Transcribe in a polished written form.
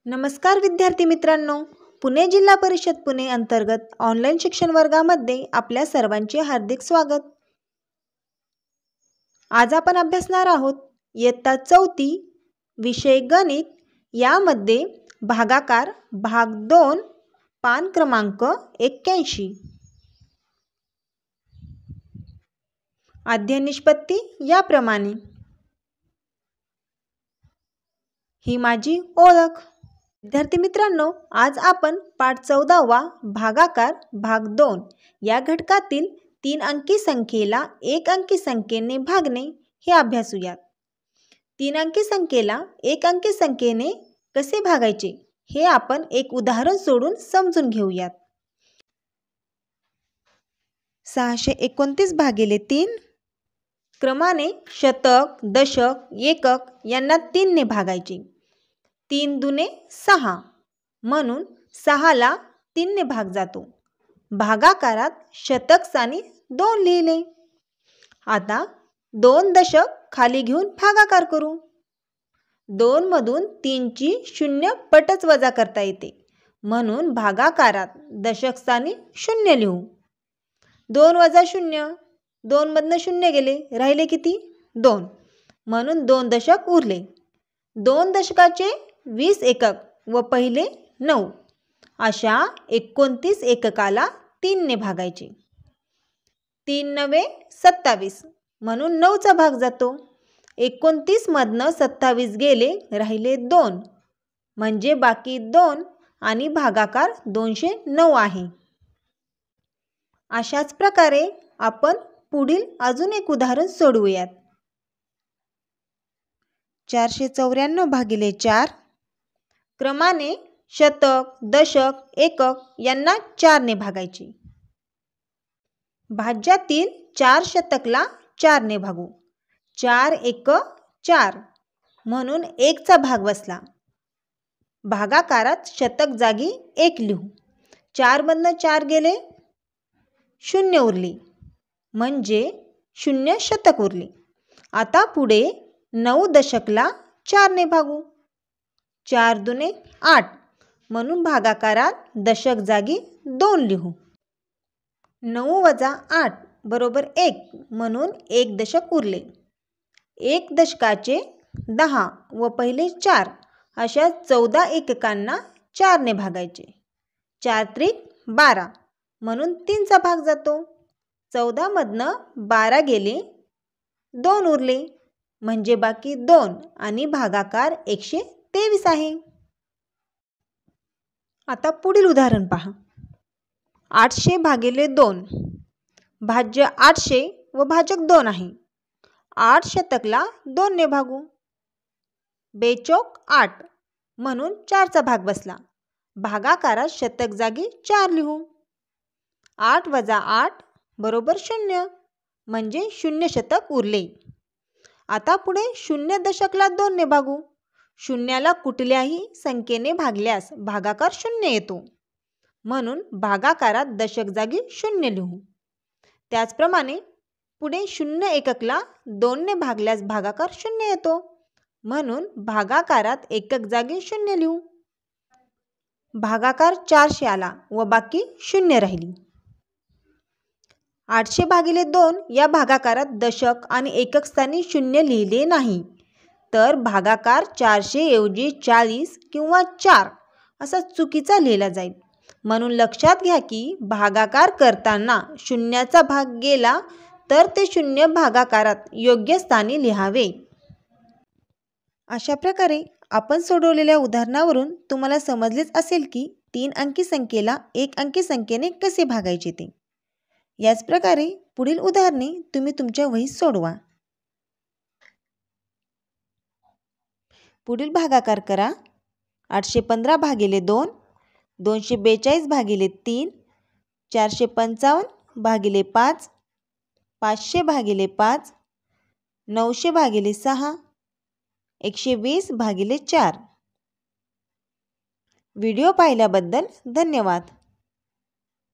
नमस्कार विद्यार्थी मित्रांनो, पुणे जिल्हा परिषद पुणे अंतर्गत ऑनलाईन शिक्षण वर्गामध्ये आपल्या सर्वांचे हार्दिक स्वागत। आज आपण अभ्यासणार आहोत इयत्ता 4 विषय गणित यामध्ये भागाकार भाग 2 पान क्रमांक 81। अध्ययन निष्पत्ती याप्रमाणे। ही माझी ओळख। विद्यार्थी मित्रांनो, आज आपण पाठ 14वा भागाकार भाग 2 या घटकातील 3 अंकी संख्येला 1 अंकी संख्येने भागणे हे अभ्यासूयात। 3 अंकी संख्येला 1 अंकी संख्येने कसे भागायचे हे आपण एक उदाहरण सोडून समजून घेऊयात। 629 भागिले 3 क्रमाने शतक, दशक, एकक यांना 3 ने भागायचे। 3 दुने 6 म्हणून 6 ला 3 ने भाग जातो। भागाकारात शतक स्थानी 2 लिहिले। आता 2 दशक खाली घेऊन भागाकार करू। 2 मधून 3 ची 0 पटच वजा करता येते, म्हणून भागाकारात दशक स्थानी 0 लिहू। 2 वजा 0, 2 मधून 0 गेले, राहिले किती? 2, म्हणून 2 दशक उरले। 2 दशकाचे 20 एकक व पहिले 9 अशा 29 एककाला 3 ने भागायचे। 3 9 27 म्हणून 9 चा भाग जातो। 29 मधनं 27 गेले, राहिले 2 म्हणजे बाकी 2 आणि भागाकार 209 आहे। अशाच प्रकारे आपण पुढील अजून एक उदाहरण सोडवूयात। 494 भागिले 4 क्रमाने शतक, दशक, एकक यांना 4 ने भागायचे। भाज्यातील 4 शतकला 4 ने भागू। 4 एक 4 म्हणून 1 चा भाग बसला। भागाकारात शतक जागी 1 लिहू। 4 मधनं 4 गेले, 0 उरली म्हणजे 0 शतक उरले। आता पुढे 9 दशकला 4 ने भागू। 4 दुने 8 म्हणून भागाकारात दशक जागी 2 लिहू। 9 वजा 8 बरोबर 1 म्हणून 1 दशक उरले। 1 दशकाचे 10 व पहिले 4 अशा 14 एककांना 4 ने भागायचे। 4 त्रिक 12 म्हणून 3 चा भाग जातो। 14 मधनं 12 गेले, 2 उरले म्हणजे बाकी 2 आणि भागाकार 123 आहे। आता पुढील उदाहरण पहा। 800 भागिले 2 भाज्य 800 व भाजक 2 आहे। 8 शतकला 2 ने भागू। बेचोक 8 म्हणून 4 चा भाग बसला। भागाकारात शतक जागी 4 लिहू। 8 वजा 8 बरोबर 0 म्हणजे 0 शतक उरले। आता पुढे 0 दशकला 2 ने भागू। 0ला कुठल्याही संख्येने भागल्यास भागाकार 0 येतो, म्हणून भागाकारात दशक जागी 0 लिहू। त्याचप्रमाणे पुढे 0 एककला 2 ने भागल्यास भागाकार 0 येतो, म्हणून भागाकारात एकक जागी 0 लिहू। भागाकार 400 आला व बाकी 0 राहिली। 800 भागिले 2 या भागाकारात दशक आणि एकक स्थानी 0 लिहिले नाही, तर भागाकार 400 ऐवजी 40 किंवा 4 असा चुकीचा लिहिला जाईल। म्हणून लक्षात घ्या की भागाकार करताना 0चा भाग गेला तर ते 0 भागाकारात योग्य स्थानी लिहावे। अशा प्रकारे आपण सोडवलेल्या उदाहरणावरून तुम्हाला समजलेच असेल की 3 अंकी संख्येला 1 अंकी संख्येने कसे भागायचे ते। याच प्रकारे पुढील उदाहरणे तुम्ही तुमच्या वहीत सोडवा। पुढील भागाकार करा। 815 भागिले 2, 242 भागिले 3, 455 भागिले 5, 500 भागिले 5, 900 भागिले 6, 120 भागिले 4। व्हिडिओ पाहिल्याबद्दल धन्यवाद।